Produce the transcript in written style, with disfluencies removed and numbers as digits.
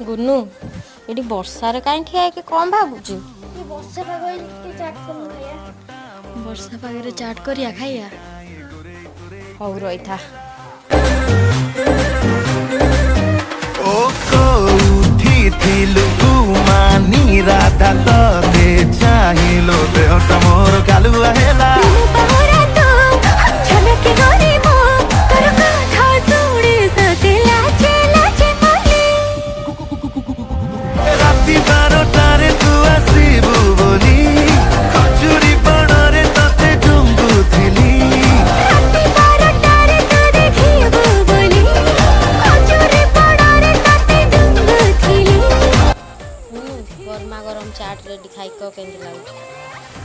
गुन्नू ये वर्षार कहीं ठिया है कि कौन भावुचु ये वर्षा पाग चाट कर खाया वर्षा पागे चाट करिया खाइया हौ रही था मानी राधा ते चाहिलो देहटा मोर कालुआ हेला राति 12टारे तू आसीबु बोली खजुरी बणरे तते डुंगुथिली गरमा गरम चाट रेडी खाई को केंद्र लाग